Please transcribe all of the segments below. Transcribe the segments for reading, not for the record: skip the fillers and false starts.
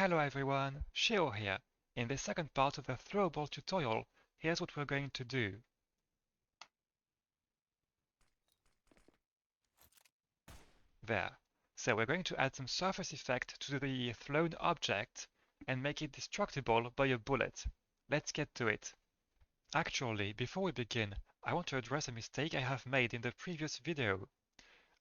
Hello everyone, Shio here. In the second part of the Throwable tutorial, here's what we're going to do. There. So we're going to add some surface effect to the thrown object and make it destructible by a bullet. Let's get to it. Actually, before we begin, I want to address a mistake I have made in the previous video.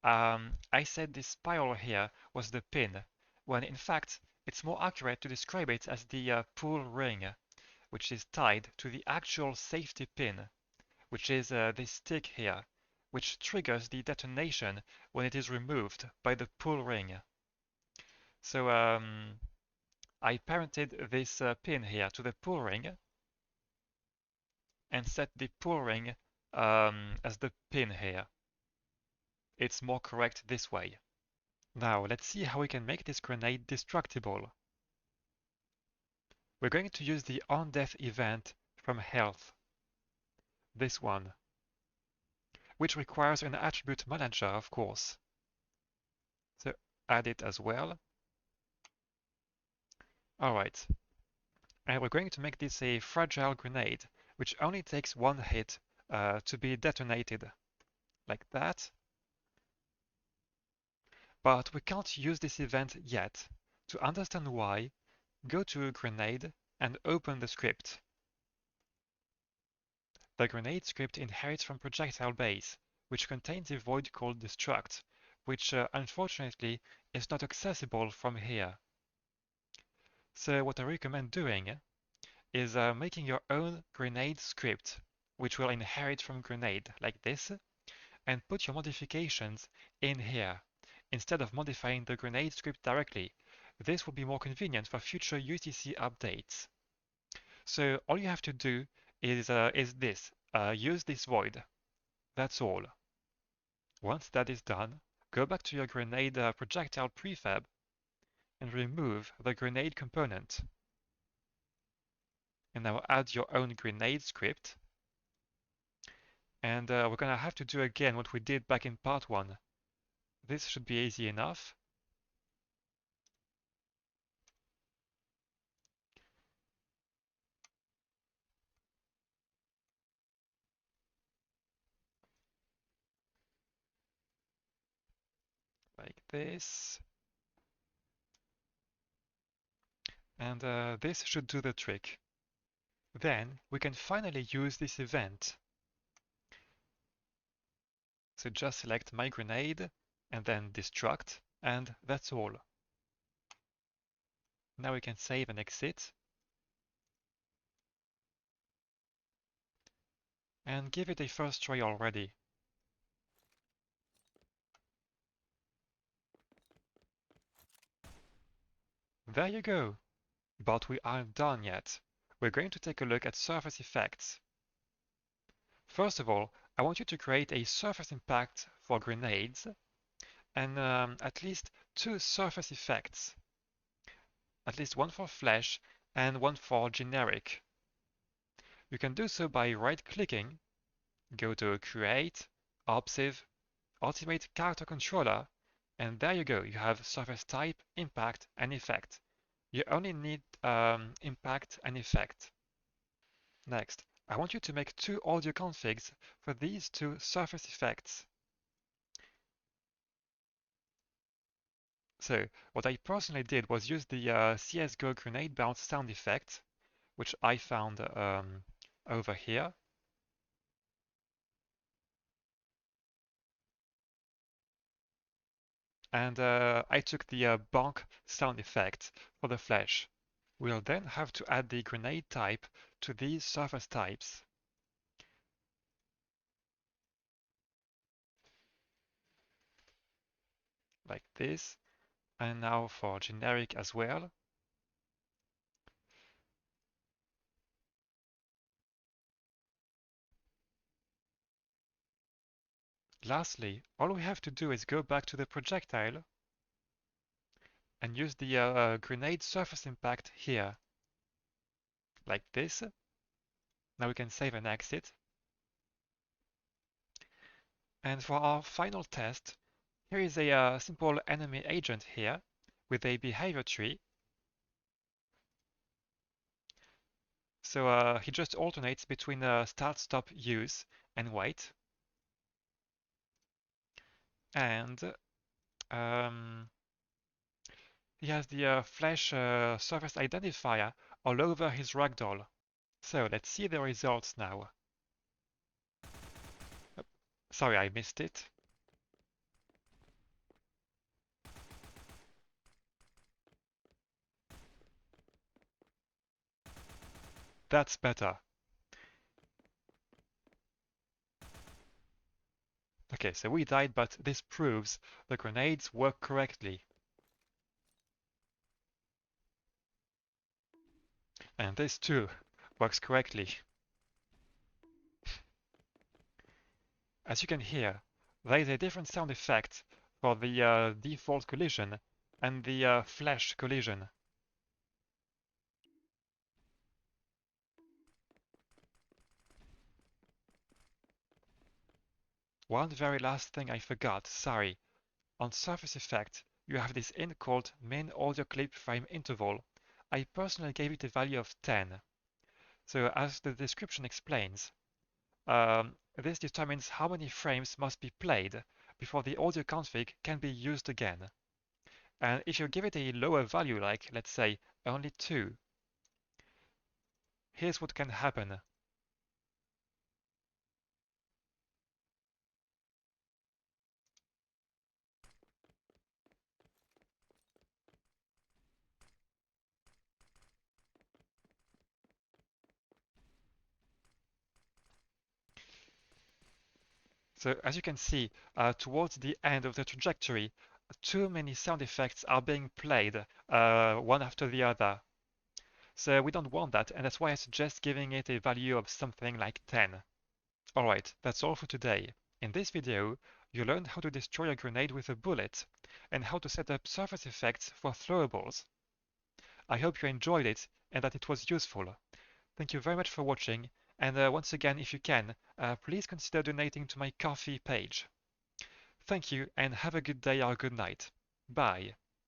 I said this spiral here was the pin, when in fact it's more accurate to describe it as the pull ring, which is tied to the actual safety pin, which is this stick here, which triggers the detonation when it is removed by the pull ring. So I parented this pin here to the pull ring and set the pull ring as the pin here. It's more correct this way. Now let's see how we can make this grenade destructible. We're going to use the on-death event from health, this one, which requires an attribute manager, of course. So add it as well. Alright, and we're going to make this a fragile grenade, which only takes one hit to be detonated, like that. But we can't use this event yet. To understand why, go to Grenade and open the script. The grenade script inherits from projectile base, which contains a void called destruct, which unfortunately is not accessible from here. So what I recommend doing is making your own grenade script, which will inherit from grenade, like this, and put your modifications in here, instead of modifying the grenade script directly. This will be more convenient for future UCC updates. So all you have to do is this, use this void. That's all. Once that is done, go back to your grenade projectile prefab and remove the grenade component. And now add your own grenade script. And we're gonna have to do again what we did back in part 1. This should be easy enough. Like this. And this should do the trick. Then we can finally use this event. So just select my grenade and then destruct, and that's all. Now we can save and exit. And give it a first try already. There you go. But we aren't done yet. We're going to take a look at surface effects. First of all, I want you to create a surface impact for grenades and at least 2 surface effects. At least one for flash and one for generic. You can do so by right-clicking, go to Create, Obsive, Ultimate Character Controller, and there you go, you have surface type, impact, and effect. You only need impact and effect. Next, I want you to make 2 audio configs for these 2 surface effects. So what I personally did was use the CSGO grenade bounce sound effect, which I found over here. And I took the bonk sound effect for the flash. We'll then have to add the grenade type to these surface types. Like this. And now for generic as well. Lastly, all we have to do is go back to the projectile and use the grenade surface impact here. Like this. Now we can save and exit. And for our final test, here is a simple enemy agent here with a behavior tree. So he just alternates between start-stop use and wait. And he has the flash surface identifier all over his ragdoll. So let's see the results now. Oh, sorry, I missed it. That's better. Okay, so we died, but this proves the grenades work correctly. And this too works correctly. As you can hear, there is a different sound effect for the default collision and the flash collision. One very last thing I forgot, sorry. On surface effect, you have this int called min audio clip frame interval. I personally gave it a value of 10. So as the description explains, this determines how many frames must be played before the audio config can be used again. And if you give it a lower value, like let's say only 2, here's what can happen. So as you can see, towards the end of the trajectory, too many sound effects are being played one after the other. So we don't want that, and that's why I suggest giving it a value of something like 10. Alright, that's all for today. In this video, you learned how to destroy a grenade with a bullet, and how to set up surface effects for throwables. I hope you enjoyed it, and that it was useful. Thank you very much for watching, and once again, if you can, please consider donating to my Ko-fi page. Thank you, and have a good day or good night. Bye.